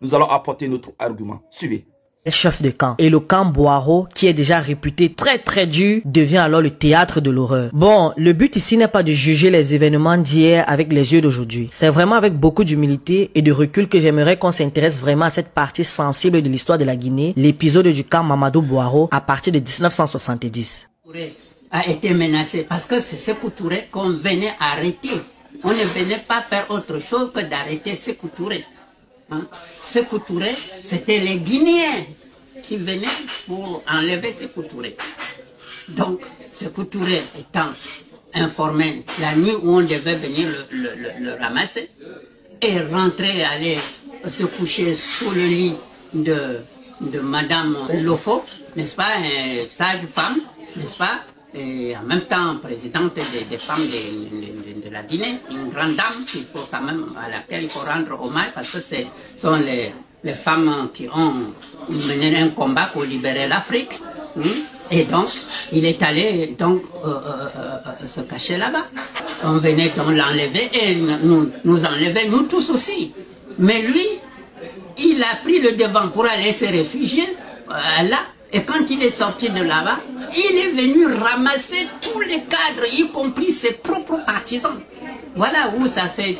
nous allons apporter notre argument. Suivez. Chef de camp. Et le camp Boiro, qui est déjà réputé très dur, devient alors le théâtre de l'horreur. Bon, le but ici n'est pas de juger les événements d'hier avec les yeux d'aujourd'hui. C'est vraiment avec beaucoup d'humilité et de recul que j'aimerais qu'on s'intéresse vraiment à cette partie sensible de l'histoire de la Guinée, l'épisode du camp Mamadou Boiro à partir de 1970. A été menacé parce que c'est Sékou Touré qu'on venait arrêter. On ne venait pas faire autre chose que d'arrêter Sékou Touré. Hein? Sékou Touré, c'était les Guinéens qui venaient pour enlever Sékou Touré. Donc, Sékou Touré étant informé la nuit où on devait venir le ramasser et rentrer, aller se coucher sous le lit de Madame Lofo, n'est-ce pas, une sage femme, n'est-ce pas, et en même temps présidente des femmes de la Guinée, une grande dame qu'il faut quand même, à laquelle il faut rendre hommage parce que ce sont les femmes qui ont mené un combat pour libérer l'Afrique. Et donc, il est allé donc se cacher là-bas. On venait donc l'enlever et nous enlever, nous tous aussi. Mais lui, il a pris le devant pour aller se réfugier là. Et quand il est sorti de là-bas, il est venu ramasser tous les cadres, y compris ses propres partisans. Voilà où ça s'est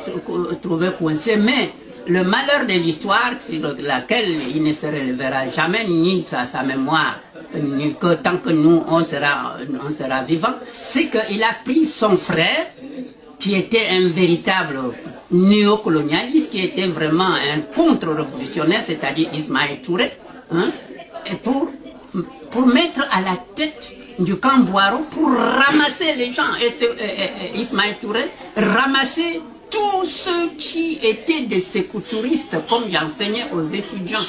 trouvé coincé. Mais le malheur de l'histoire, sur laquelle il ne se relèvera jamais, ni sa mémoire, ni que tant que nous, on sera vivants, c'est qu'il a pris son frère, qui était un véritable néocolonialiste, qui était vraiment un contre-révolutionnaire, c'est-à-dire Ismaël Touré, hein, et pour mettre à la tête du camp Boiro, pour ramasser les gens. Et Ismaël Touré ramassait tous ceux qui étaient des sécoutouristes, comme j'enseignais aux étudiants,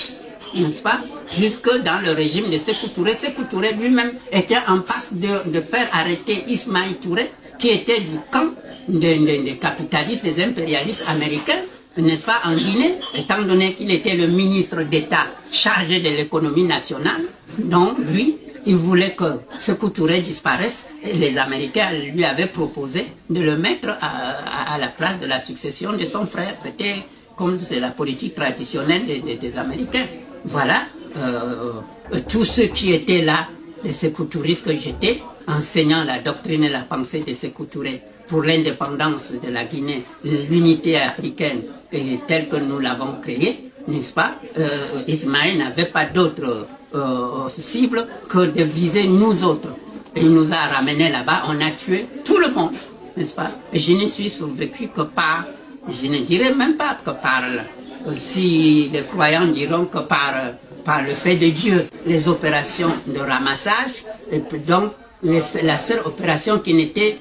n'est-ce pas? Jusque dans le régime de Sékou Touré. Sékou Touré lui-même était en passe de faire arrêter Ismaël Touré, qui était du camp des capitalistes, des impérialistes américains, n'est-ce pas, en Guinée, étant donné qu'il était le ministre d'État chargé de l'économie nationale. Donc, lui, il voulait que Sékou Touré disparaisse et les Américains lui avaient proposé de le mettre à la place de la succession de son frère. C'était comme c'est la politique traditionnelle des Américains. Voilà, tous ceux qui étaient là, les Sékou touristes que j'étais, enseignant la doctrine et la pensée de Sékou Touré pour l'indépendance de la Guinée, l'unité africaine telle que nous l'avons créée, n'est-ce pas? Ismaël n'avait pas d'autre cible que de viser nous autres. Et il nous a ramenés là-bas, on a tué tout le monde, n'est-ce pas? Et je ne suis survécu que par, je ne dirais même pas que par, si les croyants diront que par le fait de Dieu, les opérations de ramassage, et donc la seule opération qui n'était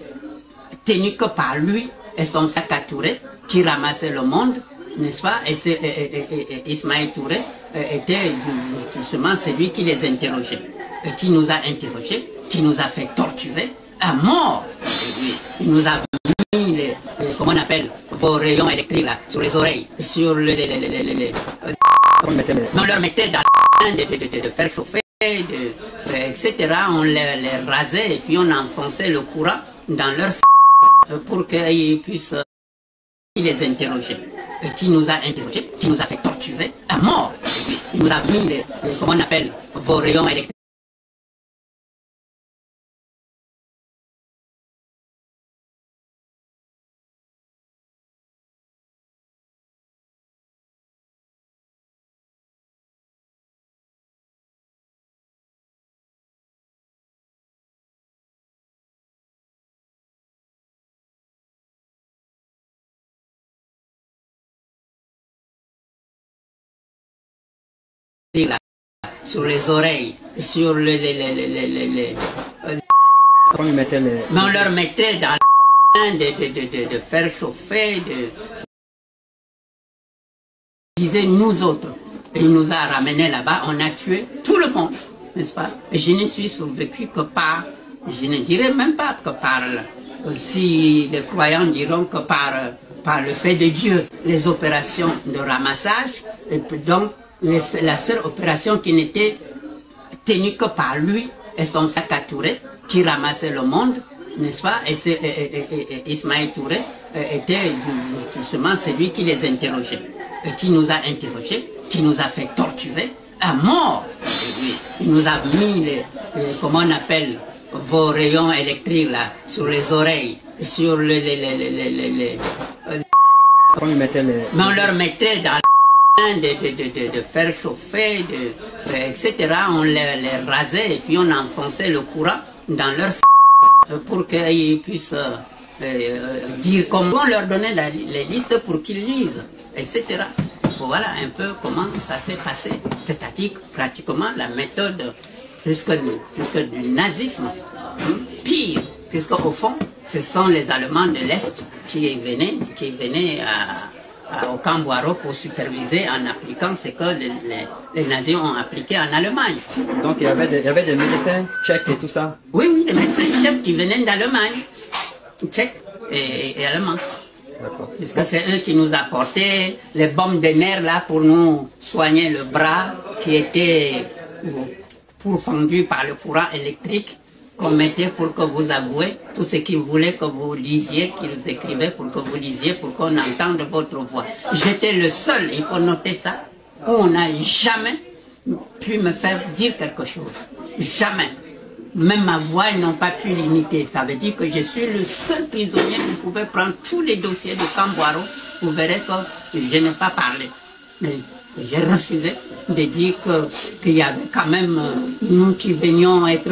tenue que par lui et son frère Touré, qui ramassait le monde, n'est-ce pas? Et Ismaël Touré était justement celui qui les interrogeait, et qui nous a interrogés, qui nous a fait torturer à mort. Il nous a mis comment on appelle, vos rayons électriques là, sur les oreilles, sur on leur mettait dans de faire chauffer, etc. On les rasait et puis on enfonçait le courant dans leur pour qu'ils puissent les interroger. Et qui nous a interrogés, qui nous a fait torturer à mort. Il nous a mis comment on appelle, vos rayons électriques. Sur les oreilles, sur mais on leur mettait dans de faire chauffer, disait nous autres. Et il nous a ramenés là-bas, on a tué tout le monde, n'est-ce pas? Et je ne suis survécu que par, je ne dirais même pas que par, si les croyants diront que par le fait de Dieu, les opérations de ramassage, et donc la seule opération qui n'était tenue que par lui et son frère Touré, qui ramassait le monde, n'est-ce pas? Et Ismaël Touré était justement celui qui les interrogeait. et qui nous a interrogés, qui nous a fait torturer à mort. Il nous a mis comment on appelle, vos rayons électriques là, sur les oreilles, sur mais on leur mettait dans de faire chauffer, etc. On les rasait et puis on enfonçait le courant dans leur pour qu'ils puissent dire comment on leur donnait les listes pour qu'ils lisent, etc. Voilà un peu comment ça s'est passé. C'est-à-dire pratiquement la méthode jusque du nazisme, pire, puisqu'au fond, ce sont les Allemands de l'Est qui venaient au Camboiro pour superviser en appliquant ce que les nazis ont appliqué en Allemagne. Donc il y avait des médecins tchèques et tout ça? Oui, oui, des médecins chefs qui venaient d'Allemagne, tchèques et allemands. Puisque c'est eux qui nous apportaient les bombes de nerfs là pour nous soigner le bras qui était pourfendu par le courant électrique qu'on mettait pour que vous avouez tout ce qu'ils voulaient que vous lisiez, qu'ils écrivaient pour que vous lisiez, pour qu'on entende votre voix. J'étais le seul, il faut noter ça, où on n'a jamais pu me faire dire quelque chose. Jamais. Même ma voix, ils n'ont pas pu l'imiter. Ça veut dire que je suis le seul prisonnier qui pouvait prendre tous les dossiers de Camboiro. Vous verrez que je n'ai pas parlé. Mais j'ai refusé de dire qu'il y avait quand même nous qui venions être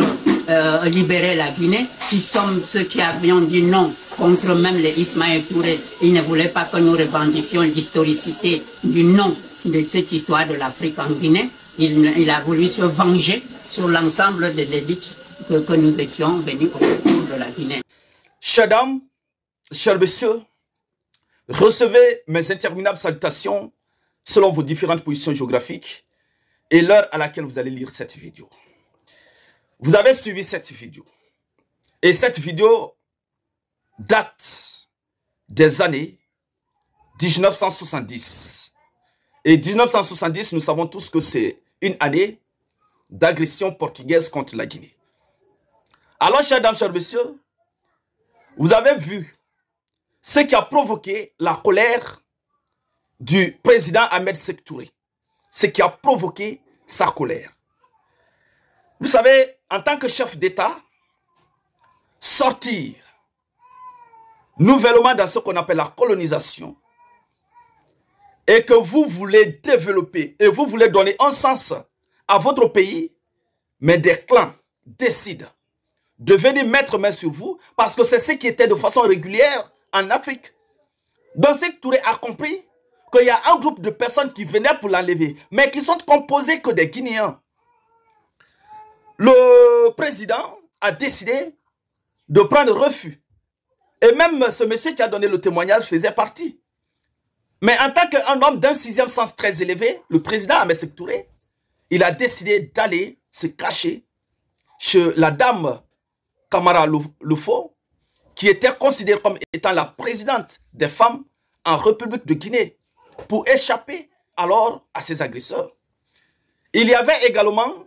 libérer la Guinée, qui sommes ceux qui avions dit non contre même les Ismaël Touré. Ils ne voulaient pas que nous revendiquions l'historicité du nom de cette histoire de l'Afrique en Guinée. Il a voulu se venger sur l'ensemble de l'élite que nous étions venus au secours de la Guinée. Chères dames, chers messieurs, recevez mes interminables salutations selon vos différentes positions géographiques et l'heure à laquelle vous allez lire cette vidéo. Vous avez suivi cette vidéo. Et cette vidéo date des années 1970. Et 1970, nous savons tous que c'est une année d'agression portugaise contre la Guinée. Alors, chers dames, chers messieurs, vous avez vu ce qui a provoqué la colère du président Ahmed Sékou Touré. Ce qui a provoqué sa colère. Vous savez, en tant que chef d'État, sortir nouvellement dans ce qu'on appelle la colonisation et que vous voulez développer et vous voulez donner un sens à votre pays, mais des clans décident de venir mettre main sur vous parce que c'est ce qui était de façon régulière en Afrique. Donc Sékou Touré a compris qu'il y a un groupe de personnes qui venaient pour l'enlever, mais qui sont composés que des Guinéens. Le président a décidé de prendre refus. Et même ce monsieur qui a donné le témoignage faisait partie. Mais en tant qu'un homme d'un 6e sens très élevé, le président Ahmed Sékou Touré, il a décidé d'aller se cacher chez la dame Camara Lufo, qui était considérée comme étant la présidente des femmes en République de Guinée, pour échapper alors à ses agresseurs. Il y avait également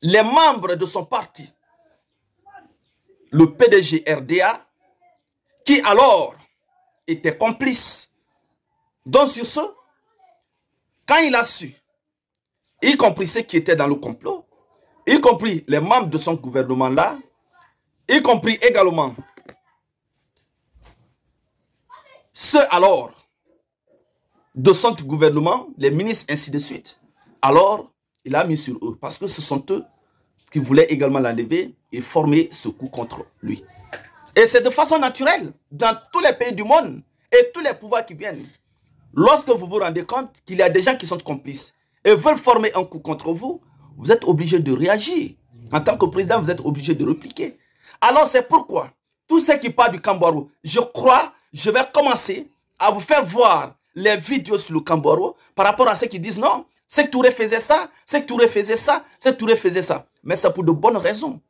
les membres de son parti, le PDG RDA, qui alors était complice. Donc sur ce, quand il a su, y compris ceux qui étaient dans le complot, y compris les membres de son gouvernement là, y compris également ceux alors de son gouvernement, les ministres ainsi de suite, alors il a mis sur eux, parce que ce sont eux qui voulaient également l'enlever et former ce coup contre lui. Et c'est de façon naturelle, dans tous les pays du monde, et tous les pouvoirs qui viennent, lorsque vous vous rendez compte qu'il y a des gens qui sont complices et veulent former un coup contre vous, vous êtes obligé de réagir. En tant que président, vous êtes obligé de répliquer. Alors c'est pourquoi, tous ceux qui parlent du Camboiro, je crois, je vais commencer à vous faire voir les vidéos sur le Camboiro par rapport à ceux qui disent non, Sékou Touré faisait ça, Sékou Touré faisait ça, Sékou Touré faisait ça. Mais c'est pour de bonnes raisons.